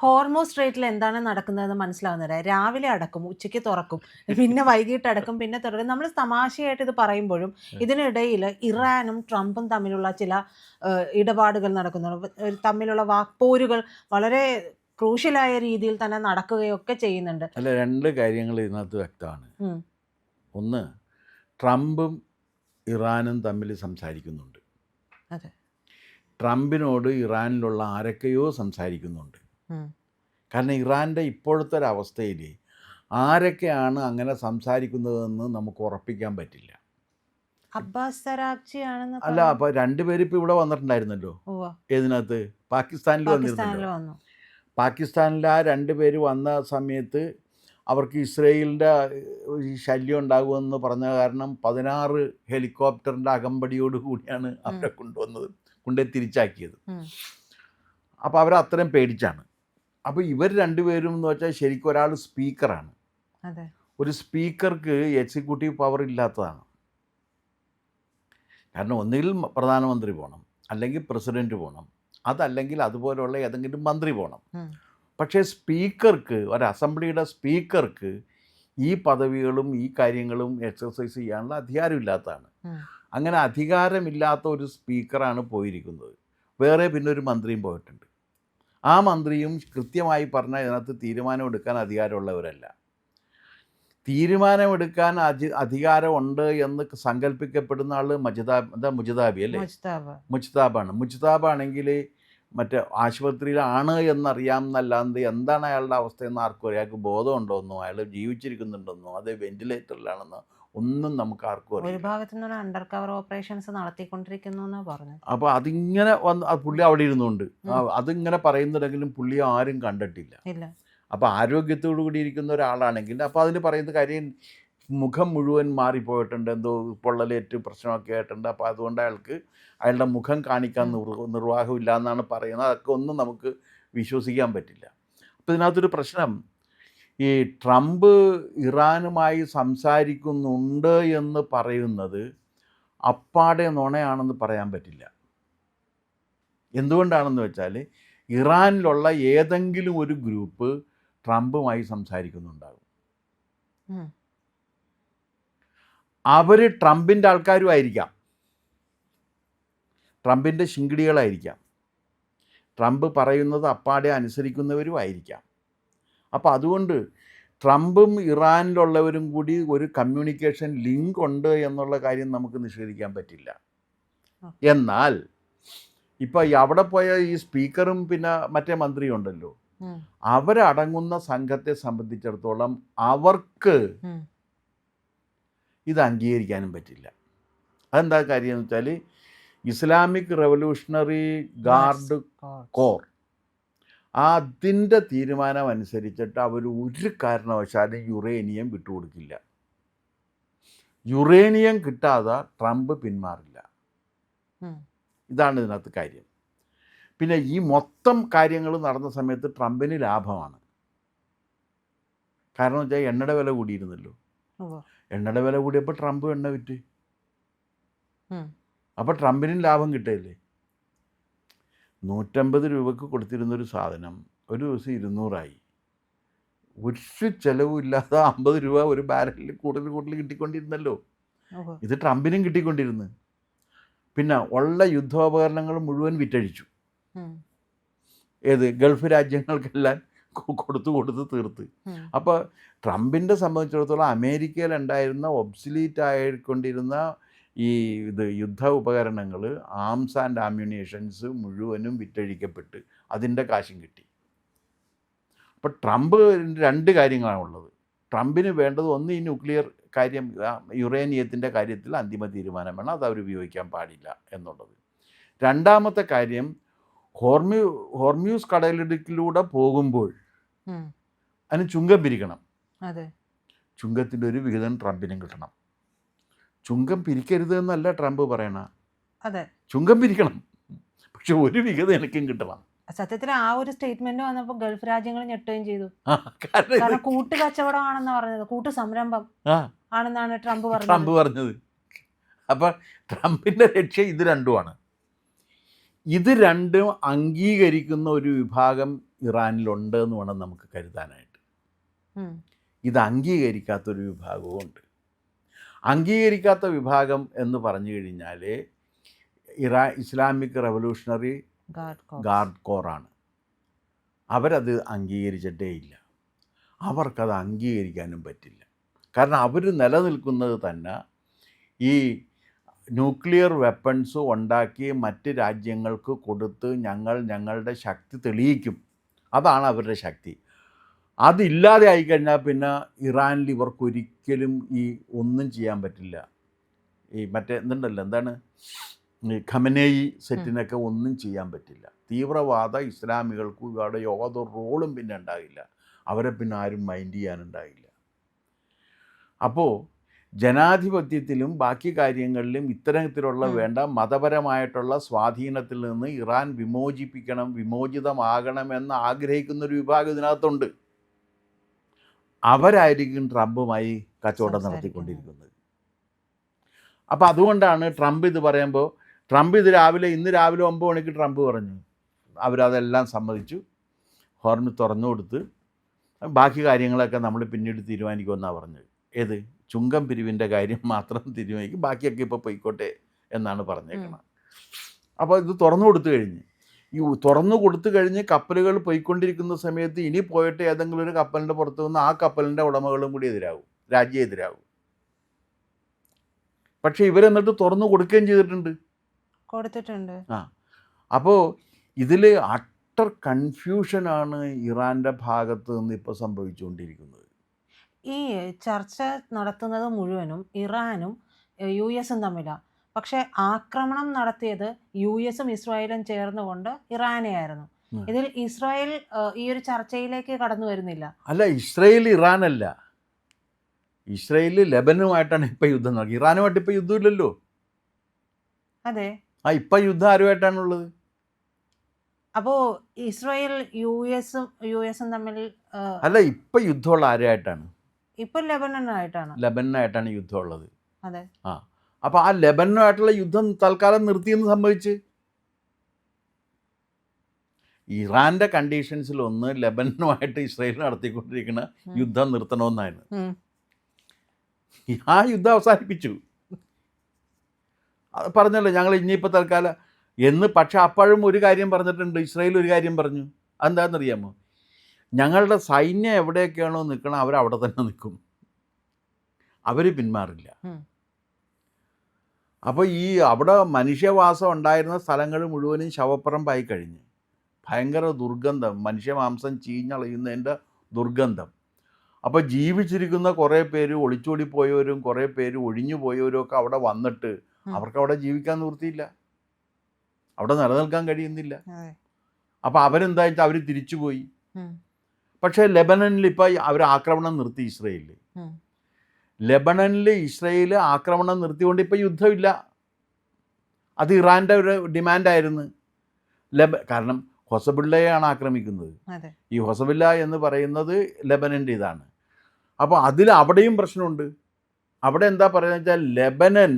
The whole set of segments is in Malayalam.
ഹോർമോസ് സ്ട്രേറ്റിൽ എന്താണ് നടക്കുന്നതെന്ന് മനസ്സിലാവുന്നില്ല. രാവിലെ അടക്കും, ഉച്ചയ്ക്ക് തുറക്കും, പിന്നെ വൈകിട്ട് അടക്കും, പിന്നെ തുറക്കും. നമ്മൾ തമാശയായിട്ട് ഇത് പറയുമ്പോഴും ഇതിനിടയിൽ ഇറാനും ട്രംപും തമ്മിലുള്ള ചില ഇടപാടുകൾ നടക്കുന്നുണ്ട്. തമ്മിലുള്ള വാക്പോരുകൾ വളരെ ക്രൂഷ്യലായ രീതിയിൽ തന്നെ നടക്കുകയൊക്കെ ചെയ്യുന്നുണ്ട്. അല്ല, 2 കാര്യങ്ങൾ ഇതിനകത്ത് വ്യക്തമാണ്. ഉം. ഒന്ന്, ട്രംപും ഇറാനും തമ്മിൽ സംസാരിക്കുന്നുണ്ട്. അതെ. ട്രംപിനോട് ഇറാനിലുള്ള ആരൊക്കെയോ സംസാരിക്കുന്നുണ്ട്. ഉം. കാരണം ഇറാൻ്റെ ഇപ്പോഴത്തെ ഒരവസ്ഥയിൽ ആരൊക്കെയാണ് അങ്ങനെ സംസാരിക്കുന്നതെന്ന് നമുക്ക് ഉറപ്പിക്കാൻ പറ്റില്ല. അബ്ബാസ് സരാഗ്ചി ആണെന്ന് അല്ല, അപ്പോൾ 2 പേര് ഇപ്പോൾ ഇവിടെ വന്നിട്ടുണ്ടായിരുന്നല്ലോ. ഉവ്വ. ഏതിനകത്ത്? പാകിസ്ഥാനിൽ പാകിസ്ഥാനിൽ വന്നിരുന്നല്ലോ. വന്നു. പാകിസ്ഥാനിൽ ആ 2 പേര് വന്ന സമയത്ത് അവർക്ക് ഇസ്രയേലിൻ്റെ ഈ ശല്യം ഉണ്ടാകുമെന്ന് പറഞ്ഞ കാരണം 16 ഹെലികോപ്റ്ററിൻ്റെ അകമ്പടിയോട് കൂടിയാണ് അവരെ കൊണ്ടുപോയി തിരിച്ചാക്കിയത്. അപ്പോൾ അവരത്രയും പേടിച്ചാണ്. അപ്പോൾ ഇവർ 2 പേരും എന്ന് വെച്ചാൽ ശരിക്കും ഒരാൾ സ്പീക്കറാണ്. അതെ. ഒരു സ്പീക്കർക്ക് എക്സിക്യൂട്ടീവ് പവർ ഇല്ലാത്തതാണ്. കാരണം ഒന്നുകിൽ പ്രധാനമന്ത്രി പോകണം, അല്ലെങ്കിൽ പ്രസിഡൻറ്റ് പോകണം, അതല്ലെങ്കിൽ അതുപോലെയുള്ള ഏതെങ്കിലും മന്ത്രി പോകണം. പക്ഷേ സ്പീക്കർക്ക്, ഒരു അസംബ്ലിയുടെ സ്പീക്കർക്ക് ഈ പദവികളും ഈ കാര്യങ്ങളും എക്സർസൈസ് ചെയ്യാനുള്ള അധികാരമില്ലാത്തതാണ്. അങ്ങനെ അധികാരമില്ലാത്ത ഒരു സ്പീക്കറാണ് പോയിരിക്കുന്നത്. വേറെ പിന്നെ ഒരു മന്ത്രിയും പോയിട്ടുണ്ട്. ആ മന്ത്രിയും കൃത്യമായി പറഞ്ഞാൽ ഇതിനകത്ത് തീരുമാനമെടുക്കാൻ അധികാരമുള്ളവരല്ല. തീരുമാനമെടുക്കാൻ അധികാരമുണ്ട് എന്ന് സങ്കല്പിക്കപ്പെടുന്ന ആൾ മുജ്താബി അല്ലേ? മുജ്താബാണ്. മുജ്താബാണെങ്കിൽ മറ്റേ ആശുപത്രിയിലാണ് എന്നറിയാമെന്നല്ലാണ്ട് എന്താണ് അയാളുടെ അവസ്ഥയെന്ന് ആർക്കും അറിയാം. അയാൾക്ക് ബോധമുണ്ടോന്നോ അയാൾ ജീവിച്ചിരിക്കുന്നുണ്ടെന്നോ അതേ വെന്റിലേറ്ററിലാണെന്നോ ഒന്നും നമുക്ക് ആർക്കും അറിയാം. ഒരു ഭാഗത്തു നിന്ന് അണ്ടർ കവർ ഓപ്പറേഷൻസ് നടത്തിക്കൊണ്ടിരിക്കുന്നു പറഞ്ഞു. അപ്പോൾ അതിങ്ങനെ വന്ന് പുള്ളി അവിടെ ഇരുന്നുണ്ട് അതിങ്ങനെ പറയുന്നുണ്ടെങ്കിലും പുള്ളി ആരും കണ്ടിട്ടില്ല. അപ്പോൾ ആരോഗ്യത്തോടു കൂടി ഇരിക്കുന്ന ഒരാളാണെങ്കിൽ അപ്പോൾ അതിന് പറയുന്ന കാര്യം മുഖം മുഴുവൻ മാറിപ്പോയിട്ടുണ്ട്, എന്തോ പൊള്ളലേറ്റ് പ്രശ്നമൊക്കെ ആയിട്ടുണ്ട്. അപ്പോൾ അതുകൊണ്ട് അയാളുടെ മുഖം കാണിക്കാൻ നിർവാഹമില്ല എന്നാണ് പറയുന്നത്. അതൊക്കെ ഒന്നും നമുക്ക് വിശ്വസിക്കാൻ പറ്റില്ല. അപ്പോൾ ഇതിനകത്തൊരു പ്രശ്നം, ഈ ട്രംപ് ഇറാനുമായി സംസാരിക്കുന്നുണ്ട് എന്ന് പറയുന്നത് അപ്പാടെ നുണയാണെന്ന് പറയാൻ പറ്റില്ല. എന്തുകൊണ്ടാണെന്ന് വെച്ചാൽ ഇറാനിലുള്ള ഏതെങ്കിലും ഒരു ഗ്രൂപ്പ് ട്രംപുമായി സംസാരിക്കുന്നുണ്ടാകും. അവർ ട്രംപിൻ്റെ ആൾക്കാരും ആയിരിക്കാം, ട്രംപിൻ്റെ ശിങ്കിടികളായിരിക്കാം, ട്രംപ് പറയുന്നത് അപ്പാടെ അനുസരിക്കുന്നവരും ആയിരിക്കാം. അപ്പോൾ അതുകൊണ്ട് ട്രംപും ഇറാനിലുള്ളവരും കൂടി ഒരു കമ്മ്യൂണിക്കേഷൻ ലിങ്ക് ഉണ്ട് എന്നുള്ള കാര്യം നമുക്ക് നിഷേധിക്കാൻ പറ്റില്ല. എന്നാൽ ഇപ്പോൾ അവിടെ പോയ ഈ സ്പീക്കറും പിന്നെ മറ്റേ മന്ത്രിയും ഉണ്ടല്ലോ, അവരടങ്ങുന്ന സംഘത്തെ സംബന്ധിച്ചിടത്തോളം അവർക്ക് ഇത് അംഗീകരിക്കാനും പറ്റില്ല. അതെന്താ കാര്യം എന്ന് വെച്ചാൽ ഇസ്ലാമിക് റവല്യൂഷണറി ഗാർഡ് കോർ അതിൻ്റെ തീരുമാനം അനുസരിച്ചിട്ട് അവർ ഒരു കാരണവശാലും യുറേനിയം വിട്ടുകൊടുക്കില്ല. യുറേനിയം കിട്ടാതെ ട്രംപ് പിന്മാറില്ല. ഇതാണ് ഇതിനകത്ത് കാര്യം. പിന്നെ ഈ മൊത്തം കാര്യങ്ങൾ നടന്ന സമയത്ത് ട്രംപിന് ലാഭമാണ്. കാരണം വെച്ചാൽ എണ്ണയുടെ വില കൂടിയിരുന്നല്ലോ. എണ്ണയുടെ വില കൂടിയപ്പോൾ ട്രംപ് എണ്ണ വിറ്റ്. അപ്പോൾ ട്രംപിനും ലാഭം കിട്ടില്ലേ. 150 രൂപയ്ക്ക് കൊടുത്തിരുന്നൊരു സാധനം ഒരു ദിവസം 200 ഒരു ചിലവുമില്ലാതെ 50 രൂപ ഒരു ബാരലിൽ കൂടുതൽ കിട്ടിക്കൊണ്ടിരുന്നല്ലോ. ഇത് ട്രംപിനും കിട്ടിക്കൊണ്ടിരുന്നു. പിന്നെ ഉള്ള യുദ്ധോപകരണങ്ങൾ മുഴുവൻ വിറ്റഴിച്ചു. ഏത് ഗൾഫ് രാജ്യങ്ങൾക്കെല്ലാം കൊടുത്ത് തീർത്ത്. അപ്പോൾ ട്രംപിൻ്റെ സംബന്ധിച്ചിടത്തോളം അമേരിക്കയിലുണ്ടായിരുന്ന ഒബ്സലീറ്റ് ആയിക്കൊണ്ടിരുന്ന ഈ യുദ്ധ ഉപകരണങ്ങൾ, ആംസ് ആൻഡ് ആമ്യുനേഷൻസ് മുഴുവനും വിറ്റഴിക്കപ്പെട്ട് അതിൻ്റെ കാശും കിട്ടി. അപ്പോൾ ട്രംപ് 2 കാര്യങ്ങളാണുള്ളത്. ട്രംപിന് വേണ്ടത് ഒന്ന്, ഈ ന്യൂക്ലിയർ കാര്യം, യുറേനിയത്തിൻ്റെ കാര്യത്തിൽ അന്തിമ തീരുമാനം വേണം, അത് അവർ ഉപയോഗിക്കാൻ പാടില്ല എന്നുള്ളത്. രണ്ടാമത്തെ കാര്യം, ഹോർമ്യൂസ് കടലിടുക്കിലൂടെ പോകുമ്പോൾ അതിന് ചുങ്കം പിരിക്കണം. ചുങ്കത്തിൻ്റെ ഒരു വിഹിതം ട്രംപിനും കിട്ടണം. ചുങ്കം പിരിക്കരുത് എന്നല്ല ട്രംപ് പറയണ, ചുങ്കം പിരിക്കണം, പക്ഷെ ഒരു വിഹിതം എനിക്കും കിട്ടണം. സത്യത്തിൽ ആ ഒരു സ്റ്റേറ്റ്മെന്റ് വന്നപ്പോൾ ഗൾഫ് രാജ്യങ്ങൾ ഞെട്ടുകയും ചെയ്തു. കാരണം കൂട്ടുകച്ചവടമാണെന്ന് പറഞ്ഞത്, കൂട്ടു സംരംഭം ആണെന്നാണ് ട്രംപ് പറഞ്ഞത്. അപ്പം ട്രംപിൻ്റെ ലക്ഷ്യം ഇത് രണ്ടുമാണ്. ഇത് രണ്ടും അംഗീകരിക്കുന്ന ഒരു വിഭാഗം ഇറാനിലുണ്ട് എന്ന് വേണം നമുക്ക് കരുതാനായിട്ട്. ഇത് അംഗീകരിക്കാത്തൊരു വിഭാഗവും ഉണ്ട്. അംഗീകരിക്കാത്ത വിഭാഗം എന്ന് പറഞ്ഞു കഴിഞ്ഞാൽ ഇസ്ലാമിക് റവല്യൂഷണറി ഗാർഡ് കോറാണ്. അവരത് അംഗീകരിച്ചിട്ടേ ഇല്ല. അവർക്കത് അംഗീകരിക്കാനും പറ്റില്ല. കാരണം അവർ നിലനിൽക്കുന്നത് തന്നെ ഈ ന്യൂക്ലിയർ വെപ്പൺസ് ഉണ്ടാക്കി മറ്റ് രാജ്യങ്ങൾക്ക് കൊടുത്ത് ഞങ്ങളുടെ ശക്തി തെളിയിക്കും, അതാണ് അവരുടെ ശക്തി. അതില്ലാതെ ആയിക്കഴിഞ്ഞാൽ പിന്നെ ഇറാനിൽ ഇവർക്കൊരിക്കലും ഈ ഒന്നും ചെയ്യാൻ പറ്റില്ല. ഈ മറ്റേ എന്തുണ്ടല്ലോ, എന്താണ് ഈ ഖമനേയി സെറ്റിനൊക്കെ ഒന്നും ചെയ്യാൻ പറ്റില്ല. തീവ്രവാദ ഇസ്ലാമികൾക്കും ഇവിടെ യാതൊരു റോളും പിന്നെ ഉണ്ടാകില്ല. അവരെ പിന്നെ ആരും മൈൻഡ് ചെയ്യാനുണ്ടാകില്ല. അപ്പോൾ ജനാധിപത്യത്തിലും ബാക്കി കാര്യങ്ങളിലും ഇത്തരത്തിലുള്ള വേണ്ട മതപരമായിട്ടുള്ള സ്വാധീനത്തിൽ നിന്ന് ഇറാൻ വിമോചിതമാകണമെന്ന് ആഗ്രഹിക്കുന്നൊരു വിഭാഗം ഇതിനകത്തുണ്ട്. അവരായിരിക്കും ട്രംപുമായി കച്ചവടം നടത്തിക്കൊണ്ടിരിക്കുന്നത്. അപ്പോൾ അതുകൊണ്ടാണ് ട്രംപ് ഇത് പറയുമ്പോൾ, ട്രംപ് ഇന്ന് രാവിലെ 9 മണിക്ക് ട്രംപ് പറഞ്ഞു അവരതെല്ലാം സമ്മതിച്ചു, ഹോർമസ് തുറന്നു കൊടുത്ത് ബാക്കി കാര്യങ്ങളൊക്കെ നമ്മൾ പിന്നീട് തീരുമാനിക്കുമെന്നാണ് പറഞ്ഞത്. ഏത് ചുങ്കം പിരിവിൻ്റെ കാര്യം മാത്രം തീരുമാനിക്കും, ബാക്കിയൊക്കെ ഇപ്പോൾ പോയിക്കോട്ടെ എന്നാണ് പറഞ്ഞേക്കുന്നത്. അപ്പോൾ ഇത് തുറന്നു കൊടുത്തു കഴിഞ്ഞ് കപ്പലുകൾ പോയിക്കൊണ്ടിരിക്കുന്ന സമയത്ത് ഇനി പോയിട്ട് ഏതെങ്കിലും ഒരു കപ്പലിൻ്റെ പുറത്ത് നിന്ന് ആ കപ്പലിൻ്റെ ഉടമകളും കൂടി രാജ്യം എതിരാകും. പക്ഷേ ഇവരെന്നിട്ട് തുറന്നു കൊടുക്കുകയും കൊടുത്തിട്ടുണ്ട്. അപ്പോൾ ഇതിൽ അട്ടർ കൺഫ്യൂഷനാണ് ഇറാൻ്റെ ഭാഗത്ത് നിന്ന് ഇപ്പോൾ സംഭവിച്ചുകൊണ്ടിരിക്കുന്നത്. ഈ ചർച്ച നടത്തുന്നത് മുഴുവനും ഇറാനും US-ഉം തമ്മിലാണ്. പക്ഷേ ആക്രമണം നടത്തിയത് US-ഉം ഇസ്രായേലും ചേർന്നുകൊണ്ട് ഇറാനെയായിരുന്നു. ഇതിൽ ഇസ്രായേൽ ഈ ഒരു ചർച്ചയിലേക്ക് കടന്നു വരുന്നില്ല. അല്ല, ഇസ്രായേൽ ഇറാനല്ല, ഇസ്രായേൽ ലെബനുമായിട്ടാണ് ഇപ്പം യുദ്ധം നടക്കുക. ഇറാനുമായിട്ട് ഇപ്പം യുദ്ധമില്ലല്ലോ. അതെ, ഇപ്പം യുദ്ധം ആരുമായിട്ടാണുള്ളത്? അപ്പോൾ ഇസ്രായേൽ US-ഉം തമ്മിൽ അല്ല, ഇപ്പം യുദ്ധമുള്ള ആരുമായിട്ടാണ്? ഇപ്പം ലെബനായിട്ടാണ് യുദ്ധമുള്ളത്. അതെ. അപ്പോൾ ആ ലെബനുമായിട്ടുള്ള യുദ്ധം തൽക്കാലം നിർത്തിയെന്ന് സംഭവിച്ച്. ഇറാൻ്റെ കണ്ടീഷൻസിലൊന്ന് ലെബനുമായിട്ട് ഇസ്രായേൽ നടത്തിക്കൊണ്ടിരിക്കുന്ന യുദ്ധം നിർത്തണമെന്നാണ്. ആ യുദ്ധം അവസാനിപ്പിച്ചു, പറഞ്ഞല്ലോ ഞങ്ങൾ ഇനിയിപ്പോൾ തൽക്കാലം എന്ന്. പക്ഷെ അപ്പോഴും ഒരു കാര്യം പറഞ്ഞിട്ടുണ്ട്, ഇസ്രായേൽ ഒരു കാര്യം പറഞ്ഞു. അതെന്താണെന്നറിയാമോ? ഞങ്ങളുടെ സൈന്യം എവിടെയൊക്കെയാണോ നിൽക്കണം അവരവിടെ തന്നെ നിൽക്കും, അവർ പിന്മാറില്ല. അപ്പോൾ ഈ അവിടെ മനുഷ്യവാസം ഉണ്ടായിരുന്ന സ്ഥലങ്ങൾ മുഴുവനും ശവപ്പറമ്പായി കഴിഞ്ഞ് ഭയങ്കര ദുർഗന്ധം, മനുഷ്യമാംസം ചീഞ്ഞളയുന്നതിൻ്റെ ദുർഗന്ധം. അപ്പോൾ ജീവിച്ചിരിക്കുന്ന കുറേ പേര്, ഒളിച്ചോടിപ്പോയവരും കുറേ പേര് ഒഴിഞ്ഞു പോയവരും ഒക്കെ അവിടെ വന്നിട്ട് അവർക്ക് അവിടെ ജീവിക്കാൻ നിവൃത്തിയില്ല, അവിടെ നിലനിൽക്കാൻ കഴിയുന്നില്ല. അപ്പോൾ അവരെന്താ വെച്ചാൽ അവർ തിരിച്ചുപോയി. പക്ഷേ ലെബനനിൽ ഇപ്പോൾ അവർ ആക്രമണം നിർത്തി. ലെബനനിൽ ഇസ്രായേൽ ആക്രമണം നിർത്തിക്കൊണ്ട് ഇപ്പോൾ യുദ്ധമില്ല. അത് ഇറാൻ്റെ ഒരു ഡിമാൻഡായിരുന്നു. കാരണം ഹൊസബുള്ളയാണ് ആക്രമിക്കുന്നത്. ഈ ഹൊസബുല്ല എന്ന് പറയുന്നത് ലെബനൻ്റെ ഇതാണ്. അപ്പോൾ അവിടെയും പ്രശ്നമുണ്ട്. അവിടെ എന്താ പറയുന്നത് വെച്ചാൽ ലെബനൻ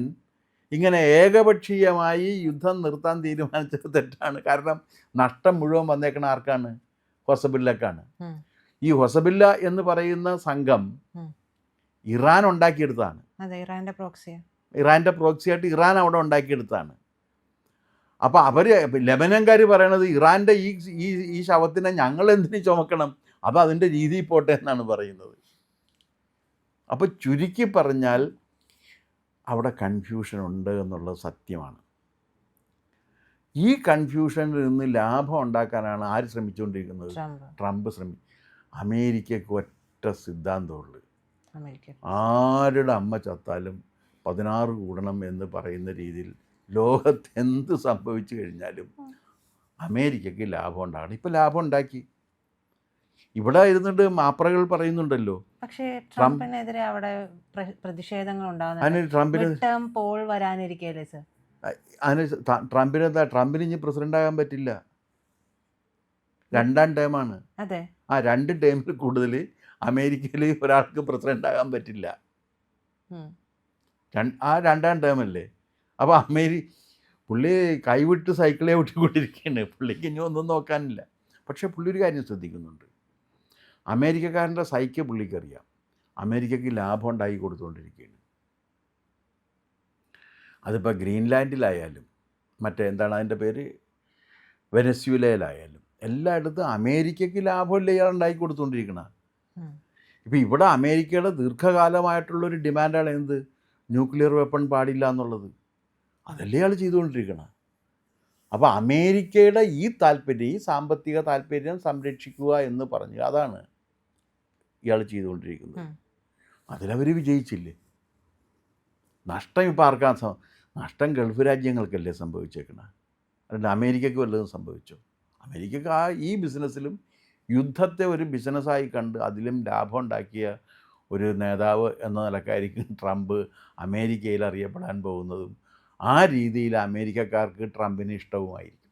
ഇങ്ങനെ ഏകപക്ഷീയമായി യുദ്ധം നിർത്താൻ തീരുമാനിച്ചത് തെറ്റാണ്. കാരണം നഷ്ടം മുഴുവൻ വന്നേക്കണ ആർക്കാണ്? ഹൊസബുല്ലക്കാണ്. ഈ ഹൊസബുല്ല എന്ന് പറയുന്ന സംഘം ഇറാൻ ഉണ്ടാക്കിയെടുത്താണ്. ഇറാൻ്റെ പ്രോക്സിയായിട്ട് ഇറാൻ അവിടെ ഉണ്ടാക്കിയെടുത്താണ്. അപ്പോൾ അവർ ലെബനൻകാർ പറയണത് ഇറാൻ്റെ ഈ ശവത്തിനെ ഞങ്ങൾ എന്തിനു ചുമക്കണം, അത് അതിൻ്റെ രീതിയിൽ പോട്ടെ എന്നാണ് പറയുന്നത്. അപ്പോൾ ചുരുക്കി പറഞ്ഞാൽ അവിടെ കൺഫ്യൂഷൻ ഉണ്ട് എന്നുള്ളത് സത്യമാണ്. ഈ കൺഫ്യൂഷനിൽ നിന്ന് ലാഭം ഉണ്ടാക്കാനാണ് ആര് ശ്രമിച്ചുകൊണ്ടിരിക്കുന്നത്? ട്രംപ് അമേരിക്കയ്ക്ക് ഒറ്റ സിദ്ധാന്തമുള്ളൂ, ആരുടെ അമ്മ ചത്താലും 16 കൂടണം എന്ന് പറയുന്ന രീതിയിൽ ലോകത്ത് എന്ത് സംഭവിച്ചു കഴിഞ്ഞാലും അമേരിക്കയ്ക്ക് ലാഭം ഉണ്ടാകണം. ഇപ്പോൾ ലാഭം ഉണ്ടാക്കി. ഇവിടെ ഇരുന്നിട്ട് മാപ്രകൾ പറയുന്നുണ്ടല്ലോ. പക്ഷേ ട്രംപിനെതിരെ അവിടെ പ്രതിഷേധങ്ങൾ ഉണ്ടാകുന്നു. പോൾ വരാനിരിക്കല്ലേ സർ? ട്രംപിന് ഇനി പ്രസിഡന്റ് ആകാൻ പറ്റില്ല. 2ാം ടേമാണ്. അതെ. 2 ടേമിൽ കൂടുതൽ അമേരിക്കയിൽ ഒരാൾക്ക് പ്രസിഡന്റ് ആകാൻ പറ്റില്ല. ആ 2ാം ടേമല്ലേ. അപ്പോൾ പുള്ളി കൈവിട്ട് സൈക്കിളെ ഓട്ടിക്കൊണ്ടിരിക്കുകയാണ്. പുള്ളിക്ക് ഇനി ഒന്നും നോക്കാനില്ല. പക്ഷേ പുള്ളി ഒരു കാര്യം ശ്രദ്ധിക്കുന്നുണ്ട്. അമേരിക്കക്കാരൻ്റെ സൈക്ക് പുള്ളിക്കറിയാം. അമേരിക്കയ്ക്ക് ലാഭം ഉണ്ടാക്കി കൊടുത്തുകൊണ്ടിരിക്കുകയാണ്. അതിപ്പോൾ ഗ്രീൻലാൻഡിലായാലും മറ്റേ എന്താണ് അതിൻ്റെ പേര്, വെനസ്വേലയിലായാലും എല്ലായിടത്തും അമേരിക്കയ്ക്ക് ലാഭമല്ല ഇയാൾ ഉണ്ടാക്കി കൊടുത്തുകൊണ്ടിരിക്കണം. ഇപ്പോൾ ഇവിടെ അമേരിക്കയുടെ ദീർഘകാലമായിട്ടുള്ളൊരു ഡിമാൻഡാണ് എന്ത്, ന്യൂക്ലിയർ വെപ്പൺ പാടില്ല എന്നുള്ളത്. അതല്ലേ ഇയാൾ ചെയ്തുകൊണ്ടിരിക്കണം. അപ്പോൾ അമേരിക്കയുടെ ഈ താല്പര്യം, ഈ സാമ്പത്തിക താല്പര്യം സംരക്ഷിക്കുക എന്ന് പറഞ്ഞ് അതാണ് ഇയാൾ ചെയ്തുകൊണ്ടിരിക്കുന്നത്. അതിലവർ വിജയിച്ചില്ലേ? നഷ്ടം ഇപ്പോൾ ആർക്കാ? നഷ്ടം ഗൾഫ് രാജ്യങ്ങൾക്കല്ലേ സംഭവിച്ചേക്കണം. അതുകൊണ്ട് അമേരിക്കയ്ക്ക് വല്ലതും സംഭവിച്ചോ? അമേരിക്കക്ക് ഈ ബിസിനസ്സിലും യുദ്ധത്തെ ഒരു ബിസിനസ്സായി കണ്ട് അതിലും ലാഭം ഉണ്ടാക്കിയ ഒരു നേതാവ് എന്ന നിലക്കായിരിക്കും ട്രംപ് അമേരിക്കയിൽ അറിയപ്പെടാൻ പോകുന്നതും. ആ രീതിയിൽ അമേരിക്കക്കാർക്ക് ട്രംപിന് ഇഷ്ടവുമായിരിക്കും.